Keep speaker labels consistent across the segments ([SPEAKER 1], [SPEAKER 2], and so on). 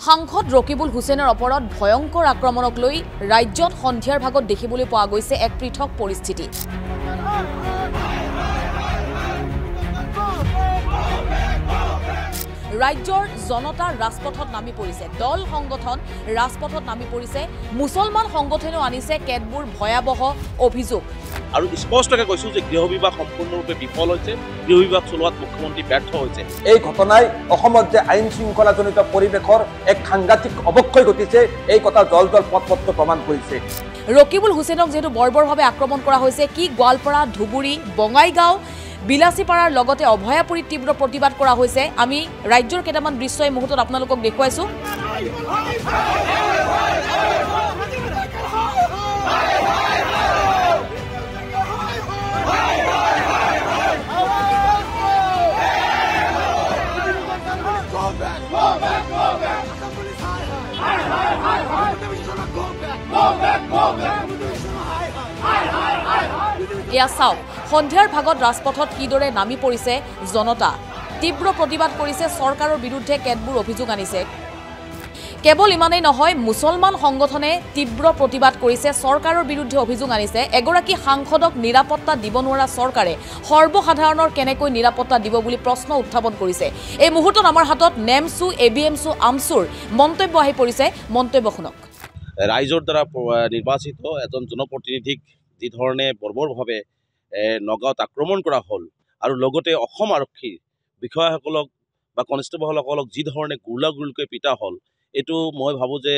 [SPEAKER 1] সাংসদ ৰকিবুল হুছেইনৰ ওপৰত ভয়ংকৰ আক্ৰমণক লৈ ৰাজ্যত সন্ধিয়াৰ ভাগত দেখিবলৈ পোৱা গৈছে এক পৃথক পৰিস্থিতি। ৰাজ্যৰ জনতা ৰাজপথত নামি পৰিছে, দল সংগঠন ৰাজপথত নামি পৰিছে, মুছলমান সংগঠনেও আনিছে কেতবোৰ ভয়াবহ অভিযোগ।
[SPEAKER 2] আৰু স্পষ্টকৈ কৈছো যে গৃহ বিভাগ সম্পূৰ্ণৰূপে বিফল হৈছে, গৃহ বিভাগ চলোৱাত মুখ্যমন্ত্ৰী ব্যৰ্থ হৈছে।
[SPEAKER 3] এই ঘটনাই অসমত যে আইন শৃংখলাজনিত পৰিৱেশৰ এক সাংঘাতিক অৱক্ষয় ঘটিছে এই কথা জল জল পথ প্ৰমাণ কৰিছে।
[SPEAKER 1] ৰকিবুল হুছেইনক যেহেতু বৰ্বৰভাৱে আক্ৰমণ কৰা হৈছে, কি গোৱালপাৰা, ধুবুৰী, বঙাইগাঁও, বিলাসীপাৰাৰ লগতে অভয়াপুৰীত তীব্ৰ প্ৰতিবাদ কৰা হৈছে। আমি ৰাজ্যৰ কেইটামান দৃশ্য এই মুহূৰ্তত আপোনালোকক দেখুৱাইছো। এয়া চাওক, সন্ধিয়াৰ ভাগত ৰাজপথত কিদৰে নামি পৰিছে জনতা, তীব্ৰ প্ৰতিবাদ কৰিছে, চৰকাৰৰ বিৰুদ্ধে কেতবোৰ অভিযোগ আনিছে। কেৱল ইমানেই নহয়, মুছলমান সংগঠনে তীব্ৰ প্ৰতিবাদ কৰিছে, চৰকাৰৰ বিৰুদ্ধে অভিযোগ আনিছে। এগৰাকী সাংসদক নিৰাপত্তা দিব নোৱাৰা চৰকাৰে সৰ্বসাধাৰণৰ কেনেকৈ নিৰাপত্তা দিব বুলি প্ৰশ্ন উত্থাপন কৰিছে। এই মুহূৰ্তত আমাৰ হাতত নেমচু, এবিএমচু, আমচুৰ মন্তব্য আহি পৰিছে। মন্তব্য শুনক।
[SPEAKER 2] ৰাইজৰ দ্বাৰা নিৰ্বাচিত এজন জনপ্ৰতিনিধিক যি ধৰণে বৰ্বৰভাৱে নগাঁৱত আক্ৰমণ কৰা হ'ল আৰু লগতে অসম আৰক্ষীৰ বিষয়াসকলক বা কনষ্টেবলসকলক যি ধৰণে গুলীয়াগুলীকৈ পিটা হ'ল, এইটো মই ভাবোঁ যে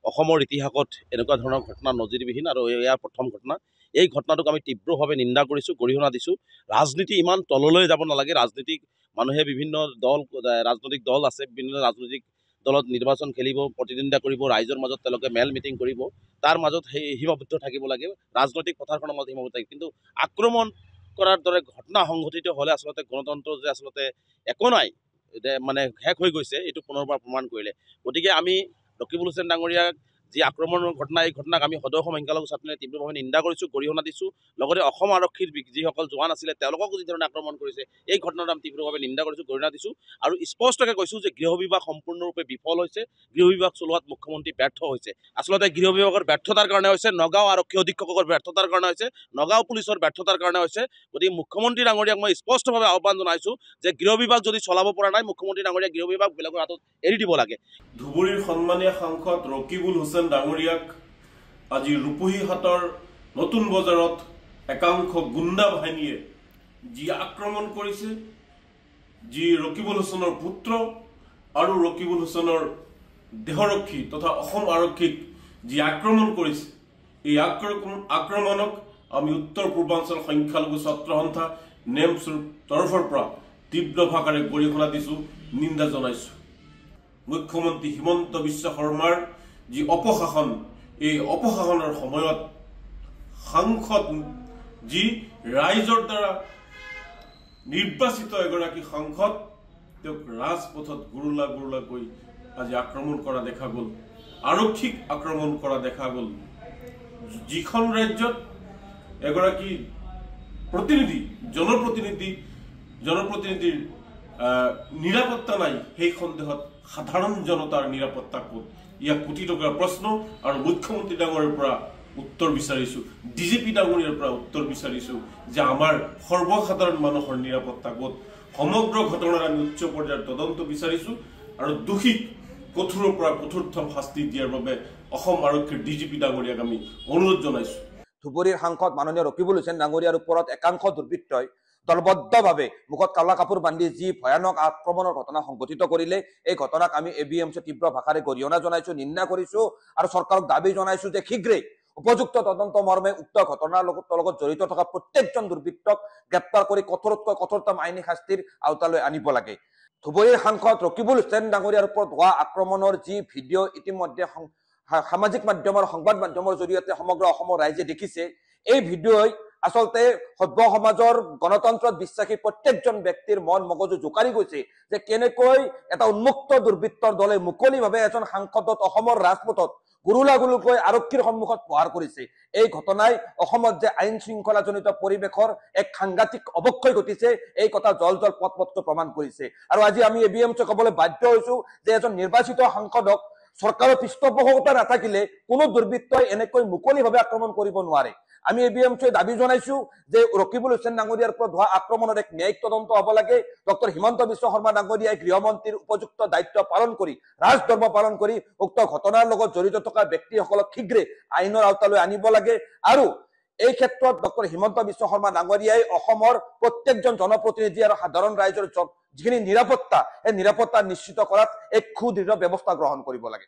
[SPEAKER 2] অসমৰ ইতিহাসত এনেকুৱা ধৰণৰ ঘটনা নজিৰবিহীন আৰু এয়া প্ৰথম ঘটনা। এই ঘটনাটোক আমি তীব্ৰভাৱে নিন্দা কৰিছোঁ, গৰিহণা দিছোঁ। ৰাজনীতি ইমান তললৈ যাব নালাগে। ৰাজনীতিক মানুহে বিভিন্ন ৰাজনৈতিক দল আছে, বিভিন্ন ৰাজনৈতিক দলত নিৰ্বাচন খেলিব, প্ৰতিদ্বন্দ্বিতা কৰিব, ৰাইজৰ মাজত তেওঁলোকে মেল মিটিং কৰিব, তাৰ মাজত সেই সীমাবদ্ধ থাকিব লাগে, ৰাজনৈতিক পথাৰখনৰ মাজত সীমাবদ্ধ থাকে। কিন্তু আক্ৰমণ কৰাৰ দৰে ঘটনা সংঘটিত হ'লে আচলতে গণতন্ত্ৰ যে আচলতে একো নাই, মানে শেষ হৈ গৈছে, এইটো পুনৰবাৰ প্ৰমাণ কৰিলে। গতিকে আমি ৰকিবুল হুছেইন ডাঙৰীয়াক যি আক্ৰমণৰ ঘটনা, এই ঘটনাক আমি সদৌ অসম সংখ্যালঘু ছাত্ৰলীগে তীব্ৰভাৱে নিন্দা কৰিছোঁ, গৰিহণা দিছোঁ। লগতে অসম আৰক্ষীৰ যিসকল জোৱান আছিলে তেওঁলোককো যি ধৰণে আক্ৰমণ কৰিছে, এই ঘটনাটো আমি তীব্ৰভাৱে নিন্দা কৰিছোঁ, গৰিহণা দিছোঁ। আৰু স্পষ্টকৈ কৈছোঁ যে গৃহ বিভাগ সম্পূৰ্ণৰূপে বিফল হৈছে, গৃহ বিভাগ চলোৱাত মুখ্যমন্ত্ৰী ব্যৰ্থ হৈছে। আচলতে গৃহ বিভাগৰ ব্যৰ্থতাৰ কাৰণে হৈছে, নগাঁও আৰক্ষী অধীক্ষকৰ ব্যৰ্থতাৰ কাৰণে হৈছে, নগাঁও পুলিচৰ ব্যৰ্থতাৰ কাৰণে হৈছে। গতিকে মুখ্যমন্ত্ৰী ডাঙৰীয়াক মই স্পষ্টভাৱে আহ্বান জনাইছোঁ যে গৃহ বিভাগ যদি চলাব পৰা নাই, মুখ্যমন্ত্ৰী ডাঙৰীয়াক গৃহ বিভাগ বেলেগৰ হাতত এৰি দিব লাগে।
[SPEAKER 4] ধুবুৰীৰ সন্মানীয় সাংসদ ৰকিবুল হুছেইন ডাঙৰীয়াক আজি ৰূপহীহাটৰ নতুন বজাৰত একাংশ গুণ্ডা বাহিনীয়ে যি আক্ৰমণ কৰিছে, যি ৰকিবুল হুছেইনৰ পুত্ৰ আৰু ৰকিবুল হুছেইনৰ দেহৰক্ষী তথা অসম আৰক্ষীক যি আক্ৰমণ কৰিছে, এই আক্ৰমণক আমি উত্তৰ পূৰ্বাঞ্চল সংখ্যালঘু ছাত্ৰ সন্থা নেমচুৰ তৰফৰ পৰা তীব্ৰ ভাষাৰে গৰিহণা দিছোঁ, নিন্দা জনাইছোঁ। মুখ্যমন্ত্ৰী হিমন্ত বিশ্ব শৰ্মাৰ যি অপশাসন, এই অপশাসনৰ সময়ত সাংসদ যি ৰাইজৰ দ্বাৰা নিৰ্বাচিত এগৰাকী সাংসদ, তেওঁক ৰাজপথত গুৰুলাকৈ আজি আক্ৰমণ কৰা দেখা গ'ল, আৰক্ষীক আক্ৰমণ কৰা দেখা গ'ল। যিখন ৰাজ্যত এগৰাকী প্ৰতিনিধি, জনপ্ৰতিনিধিৰ নিৰাপত্তা নাই, সেই সন্দেহত সাধাৰণ জনতাৰ নিৰাপত্তা ক'ত? ইয়াক কোটি টকাৰ প্ৰশ্ন। আৰু মুখ্যমন্ত্ৰী ডাঙৰীয়াৰ পৰা উত্তৰ বিচাৰিছোঁ, ডিজিপি ডাঙৰীয়াৰ পৰা উত্তৰ বিচাৰিছোঁ যে আমাৰ সৰ্বসাধাৰণ মানুহৰ নিৰাপত্তা ক'ত? সমগ্ৰ ঘটনাৰ আমি উচ্চ পৰ্যায়ৰ তদন্ত বিচাৰিছোঁ আৰু দোষীক কঠোৰৰ পৰা কঠোৰতম শাস্তি দিয়াৰ বাবে অসম আৰক্ষীৰ ডিজিপি ডাঙৰীয়াক আমি অনুৰোধ জনাইছোঁ।
[SPEAKER 3] ধুবুৰীৰ সাংসদ মাননীয় ৰকিবুল হুছেইন ডাঙৰীয়াৰ ওপৰত একাংশ দুৰ্বৃত্তই দলবদ্ধভাৱে মুখত কালা কাপোৰ বান্ধি যি ভয়ানক আক্ৰমণৰ ঘটনা সংঘটিত কৰিলে, এই ঘটনাক আমি এবিএমচি তীব্ৰ ভাষাৰে গৰিহণা জনাইছোঁ, নিন্দা কৰিছোঁ আৰু চৰকাৰক দাবী জনাইছোঁ যে শীঘ্ৰেই উপযুক্ত তদন্ত মৰ্মে উক্ত ঘটনাৰ লগত জড়িত থকা প্ৰত্যেকজন দুৰ্বৃত্তক গ্ৰেপ্তাৰ কৰি কঠোৰতকৈ কঠোৰতম আইনী শাস্তিৰ আওতালৈ আনিব লাগে। ধুবুৰীৰ সাংসদ ৰকিবুল হুছেইন ডাঙৰীয়াৰ ওপৰত হোৱা আক্ৰমণৰ যি ভিডিঅ' ইতিমধ্যে সামাজিক মাধ্যমৰ সংবাদ মাধ্যমৰ জৰিয়তে সমগ্ৰ অসমৰ ৰাইজে দেখিছে, এই ভিডিঅ'ই আচলতে সভ্য সমাজৰ গণতন্ত্ৰত বিশ্বাসী প্ৰত্যেকজন ব্যক্তিৰ মন মগজু জোকাৰি গৈছে যে কেনেকৈ এটা উন্মুক্ত দুৰ্বৃত্তৰ দলে মুকলিভাৱে এজন সাংসদক অসমৰ ৰাজপথত গুৰুলাগুলুকৈ আৰক্ষীৰ সন্মুখত প্ৰহাৰ কৰিছে। এই ঘটনাই অসমত যে আইন শৃংখলাজনিত পৰিৱেশৰ এক সাংঘাতিক অৱক্ষয় ঘটিছে এই কথা জল জল পটপটকৈ প্ৰমাণ কৰিছে। আৰু আজি আমি ABMC ক'বলৈ বাধ্য হৈছো যে এজন নিৰ্বাচিত সাংসদক চৰকাৰৰ পৃষ্ঠপোষকতা নাথাকিলে কোনো দুৰ্বৃত্তই এনেকৈ মুকলিভাৱে আক্ৰমণ কৰিব নোৱাৰে। আমি ABMC দাবী জনাইছো যে ৰকিবুল হুছেইন ডাঙৰীয়াৰ ওপৰত হোৱা আক্ৰমণৰ এক ন্যায়িক তদন্ত হ'ব লাগে। ডক্টৰ হিমন্ত বিশ্ব শৰ্মা ডাঙৰীয়াই গৃহমন্ত্ৰীৰ উপযুক্ত দায়িত্ব পালন কৰি ৰাজধৰ্ম পালন কৰি উক্ত ঘটনাৰ লগত জড়িত থকা ব্যক্তিসকলক শীঘ্ৰে আইনৰ আওতালৈ আনিব লাগে। আৰু এই ক্ষেত্ৰত ডক্টৰ হিমন্ত বিশ্ব শৰ্মা ডাঙৰীয়াই অসমৰ প্ৰত্যেকজন জনপ্ৰতিনিধি আৰু সাধাৰণ ৰাইজৰ যিখিনি নিৰাপত্তা এই নিৰাপত্তা নিশ্চিত কৰাত এক সুদৃঢ় ব্যৱস্থা গ্ৰহণ কৰিব লাগে।